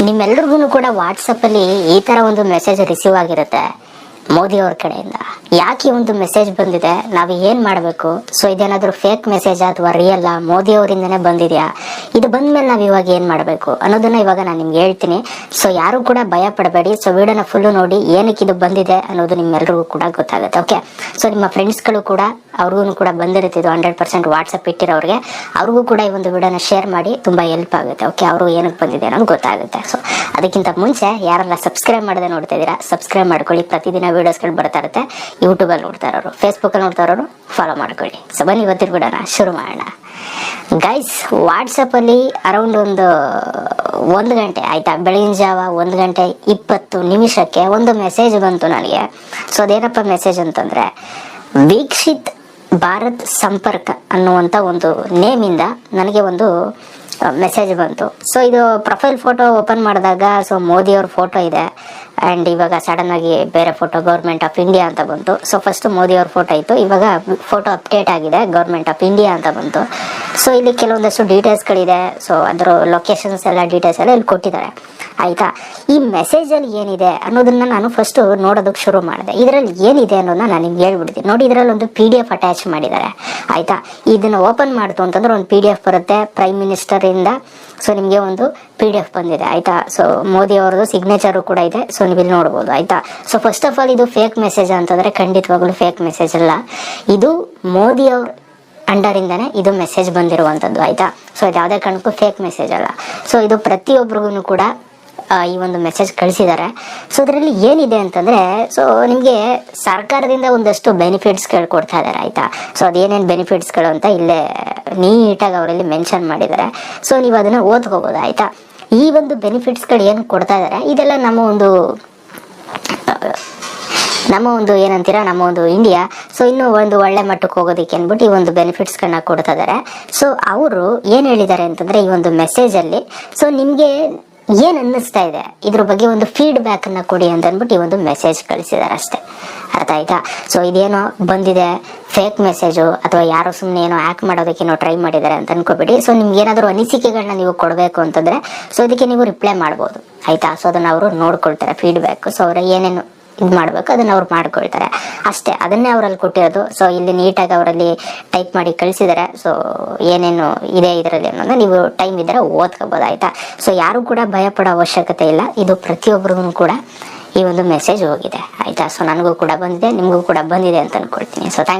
ನಿಮ್ಮೆಲ್ರಿಗೂ ಕೂಡ ವಾಟ್ಸಪ್ಪಲ್ಲಿ ಈ ಥರ ಒಂದು ಮೆಸೇಜ್ ರಿಸೀವ್ ಆಗಿರುತ್ತೆ ಮೋದಿ ಅವ್ರ ಕಡೆಯಿಂದ. ಯಾಕೆ ಈ ಒಂದು ಮೆಸೇಜ್ ಬಂದಿದೆ, ನಾವು ಏನು ಮಾಡಬೇಕು? ಸೊ ಇದೇನಾದರೂ ಫೇಕ್ ಮೆಸೇಜ್ ಅಥವಾ ರಿಯಲ್ ಮೋದಿ ಅವರಿಂದನೇ ಬಂದಿದೆಯಾ? ಇದು ಬಂದ್ಮೇಲೆ ನಾವು ಇವಾಗ ಏನು ಮಾಡಬೇಕು ಅನ್ನೋದನ್ನ ಇವಾಗ ನಾನು ನಿಮ್ಗೆ ಹೇಳ್ತೀನಿ. ಸೊ ಯಾರು ಕೂಡ ಭಯ ಪಡಬೇಡಿ. ಸೊ ವಿಡಿಯೋನ ಫುಲ್ಲು ನೋಡಿ, ಏನಕ್ಕೆ ಇದು ಬಂದಿದೆ ಅನ್ನೋದು ನಿಮ್ಮೆಲ್ರಿಗೂ ಕೂಡ ಗೊತ್ತಾಗುತ್ತೆ. ಓಕೆ, ಸೊ ನಿಮ್ಮ ಫ್ರೆಂಡ್ಸ್ಗಳು ಕೂಡ ಅವ್ರಿಗೂ ಕೂಡ ಬಂದಿರುತ್ತೆ ಇದು 100% ವಾಟ್ಸಪ್ ಇಟ್ಟಿರೋರಿಗೆ, ಅವ್ರಿಗೂ ಕೂಡ ಈ ಒಂದು ವಿಡಿಯೋನ ಶೇರ್ ಮಾಡಿ, ತುಂಬ ಹೆಲ್ಪ್ ಆಗುತ್ತೆ. ಓಕೆ, ಅವರು ಏನಕ್ಕೆ ಬಂದಿದೆ ಅನ್ನೋದು ಗೊತ್ತಾಗುತ್ತೆ. ಸೊ ಅದಕ್ಕಿಂತ ಮುಂಚೆ ಯಾರೆಲ್ಲ ಸಬ್ಸ್ಕ್ರೈಬ್ ಮಾಡದೆ ನೋಡ್ತಾ ಇದ್ದೀರಾ, ಸಬ್ಸ್ಕ್ರೈಬ್ ಮಾಡ್ಕೊಳ್ಳಿ. ಪ್ರತಿದಿನ ವಿಡಿಯೋಸ್ಗಳು ಬರ್ತಾ ಇರುತ್ತೆ. ಯೂಟ್ಯೂಬಲ್ಲಿ ನೋಡ್ತಾ ಇರೋರು, ಫೇಸ್ಬುಕ್ಕಲ್ಲಿ ನೋಡ್ತಾ ಇರೋರು ಫಾಲೋ ಮಾಡ್ಕೊಳ್ಳಿ. ಸೊ ಬನ್ನಿ ಇವತ್ತಿನ ವಿಡಿಯೋನ ಶುರು ಮಾಡೋಣ. ಗೈಸ್, ವಾಟ್ಸಪ್ಪಲ್ಲಿ ಅರೌಂಡ್ ಒಂದು ಗಂಟೆ ಆಯ್ತಾ, ಬೆಳಗಿನ ಜಾವ 1:20 ಒಂದು ಮೆಸೇಜ್ ಬಂತು ನನಗೆ. ಸೊ ಅದೇನಪ್ಪ ಮೆಸೇಜ್ ಅಂತಂದ್ರೆ, ವೀಕ್ಷಿತ್ ಭಾರತ್ ಸಂಪರ್ಕ ಅನ್ನುವಂಥ ಒಂದು ನೇಮಿಂದ ನನಗೆ ಒಂದು ಮೆಸೇಜ್ ಬಂತು. ಸೊ ಇದು ಪ್ರೊಫೈಲ್ ಫೋಟೋ ಓಪನ್ ಮಾಡಿದಾಗ ಸೊ ಮೋದಿ ಅವ್ರ ಫೋಟೋ ಇದೆ, ಆ್ಯಂಡ್ ಇವಾಗ ಸಡನ್ ಆಗಿ ಬೇರೆ ಫೋಟೋ ಗೌರ್ಮೆಂಟ್ ಆಫ್ ಇಂಡಿಯಾ ಅಂತ ಬಂತು. ಸೊ ಫಸ್ಟ್ ಮೋದಿ ಅವ್ರ ಫೋಟೋ ಇತ್ತು, ಇವಾಗ ಫೋಟೋ ಅಪ್ಡೇಟ್ ಆಗಿದೆ, ಗೌರ್ಮೆಂಟ್ ಆಫ್ ಇಂಡಿಯಾ ಅಂತ ಬಂತು. ಸೊ ಇಲ್ಲಿ ಕೆಲವೊಂದಷ್ಟು ಡೀಟೇಲ್ಸ್ಗಳಿದೆ. ಸೊ ಅದರ ಲೊಕೇಶನ್ಸ್ ಎಲ್ಲ ಡೀಟೇಲ್ಸ್ ಎಲ್ಲ ಇಲ್ಲಿ ಕೊಟ್ಟಿದ್ದಾರೆ ಆಯಿತಾ. ಈ ಮೆಸೇಜಲ್ಲಿ ಏನಿದೆ ಅನ್ನೋದನ್ನ ನಾನು ಫಸ್ಟು ನೋಡೋದಕ್ಕೆ ಶುರು ಮಾಡಿದೆ. ಇದರಲ್ಲಿ ಏನಿದೆ ಅನ್ನೋದನ್ನ ನಾನು ನಿಮ್ಗೆ ಹೇಳ್ಬಿಡ್ತೀನಿ. ನೋಡಿ, ಇದರಲ್ಲಿ ಒಂದು PDF ಅಟ್ಯಾಚ್ ಮಾಡಿದ್ದಾರೆ ಆಯಿತಾ. ಇದನ್ನು ಓಪನ್ ಮಾಡ್ತು ಅಂತಂದ್ರೆ ಒಂದು PDF ಬರುತ್ತೆ ಪ್ರೈಮ್ ಮಿನಿಸ್ಟರಿಂದ. ಸೊ ನಿಮಗೆ ಒಂದು PDF ಬಂದಿದೆ ಆಯಿತಾ. ಸೊ ಮೋದಿ ಅವ್ರದ್ದು ಸಿಗ್ನೇಚರು ಕೂಡ ಇದೆ. ಸೊ ನೀವು ಇಲ್ಲಿ ನೋಡ್ಬೋದು ಆಯಿತಾ. ಸೊ ಫಸ್ಟ್ ಆಫ್ ಆಲ್ ಇದು ಫೇಕ್ ಮೆಸೇಜ್ ಅಂತಂದರೆ ಖಂಡಿತವಾಗ್ಲೂ ಫೇಕ್ ಮೆಸೇಜ್ ಅಲ್ಲ. ಇದು ಮೋದಿ ಅವ್ರ ಅಂಡರಿಂದನೇ ಇದು ಮೆಸೇಜ್ ಬಂದಿರುವಂಥದ್ದು ಆಯಿತಾ. ಸೊ ಇದು ಯಾವುದೇ ಕಾರಣಕ್ಕೂ ಫೇಕ್ ಮೆಸೇಜ್ ಅಲ್ಲ. ಸೊ ಇದು ಪ್ರತಿಯೊಬ್ಬರಿಗೂ ಕೂಡ ಈ ಒಂದು ಮೆಸೇಜ್ ಕಳಿಸಿದ್ದಾರೆ. ಸೊ ಇದರಲ್ಲಿ ಏನಿದೆ ಅಂತಂದರೆ, ಸೊ ನಿಮಗೆ ಸರ್ಕಾರದಿಂದ ಒಂದಷ್ಟು ಬೆನಿಫಿಟ್ಸ್ಗಳು ಕೊಡ್ತಾ ಇದ್ದಾರೆ ಆಯಿತಾ. ಸೊ ಅದೇನೇನು ಬೆನಿಫಿಟ್ಸ್ಗಳು ಅಂತ ಇಲ್ಲೇ ನೀಟಾಗಿ ಅವರಲ್ಲಿ ಮೆನ್ಷನ್ ಮಾಡಿದ್ದಾರೆ. ಸೊ ನೀವು ಅದನ್ನು ಓದ್ಕೋಬೋದು ಆಯಿತಾ. ಈ ಒಂದು ಬೆನಿಫಿಟ್ಸ್ಗಳು ಏನು ಕೊಡ್ತಾ ಇದ್ದಾರೆ, ಇದೆಲ್ಲ ನಮ್ಮ ಒಂದು ಏನಂತೀರಾ, ನಮ್ಮ ಒಂದು ಇಂಡಿಯಾ ಸೊ ಇನ್ನೂ ಒಂದು ಒಳ್ಳೆ ಮಟ್ಟಕ್ಕೆ ಹೋಗೋದಕ್ಕೆ ಅಂದ್ಬಿಟ್ಟು ಈ ಒಂದು ಬೆನಿಫಿಟ್ಸ್ಗಳನ್ನ ಕೊಡ್ತಾ ಇದ್ದಾರೆ. ಸೊ ಅವರು ಏನು ಹೇಳಿದ್ದಾರೆ ಅಂತಂದರೆ, ಈ ಒಂದು ಮೆಸೇಜಲ್ಲಿ ಸೊ ನಿಮಗೆ ಏನು ಅನ್ನಿಸ್ತಾ ಇದೆ ಇದ್ರ ಬಗ್ಗೆ ಒಂದು ಫೀಡ್ಬ್ಯಾಕನ್ನು ಕೊಡಿ ಅಂತ ಅಂದ್ಬಿಟ್ಟು ಈ ಒಂದು ಮೆಸೇಜ್ ಕಳಿಸಿದ್ದಾರೆ ಅಷ್ಟೇ, ಅರ್ಥ ಆಯ್ತಾ. ಸೊ ಇದೇನೋ ಬಂದಿದೆ ಫೇಕ್ ಮೆಸೇಜು ಅಥವಾ ಯಾರೋ ಸುಮ್ಮನೆ ಏನೋ ಹ್ಯಾಕ್ ಮಾಡೋದಕ್ಕೇನೋ ಟ್ರೈ ಮಾಡಿದ್ದಾರೆ ಅಂತ ಅನ್ಕೋಬೇಡಿ. ಸೊ ನಿಮ್ಗೆ ಏನಾದರೂ ಅನಿಸಿಕೆಗಳನ್ನ ನೀವು ಕೊಡಬೇಕು ಅಂತಂದರೆ ಸೊ ಇದಕ್ಕೆ ನೀವು ರಿಪ್ಲೈ ಮಾಡ್ಬೋದು ಆಯಿತಾ. ಸೊ ಅದನ್ನು ಅವರು ನೋಡ್ಕೊಳ್ತಾರೆ ಫೀಡ್ಬ್ಯಾಕ್. ಸೊ ಅವರ ಏನೇನು ಇದು ಮಾಡಬೇಕು ಅದನ್ನು ಅವ್ರು ಮಾಡ್ಕೊಳ್ತಾರೆ ಅಷ್ಟೇ, ಅದನ್ನೇ ಅವರಲ್ಲಿ ಕೊಟ್ಟಿರೋದು. ಸೊ ಇಲ್ಲಿ ನೀಟಾಗಿ ಅವರಲ್ಲಿ ಟೈಪ್ ಮಾಡಿ ಕಳಿಸಿದ್ದಾರೆ. ಸೊ ಏನೇನು ಇದೆ ಇದರಲ್ಲಿ ಅನ್ನೋದು ನೀವು ಟೈಮ್ ಇದ್ದರೆ ಓದ್ಕೋಬೋದು ಆಯಿತಾ. ಸೊ ಯಾರು ಕೂಡ ಭಯ ಪಡೋ ಅವಶ್ಯಕತೆ ಇಲ್ಲ. ಇದು ಪ್ರತಿಯೊಬ್ಬರಿಗೂ ಕೂಡ ಈ ಒಂದು ಮೆಸೇಜ್ ಹೋಗಿದೆ ಆಯಿತಾ. ಸೊ ನನಗೂ ಕೂಡ ಬಂದಿದೆ, ನಿಮಗೂ ಕೂಡ ಬಂದಿದೆ ಅಂತ ಅಂದ್ಕೊಳ್ತೀನಿ. So thank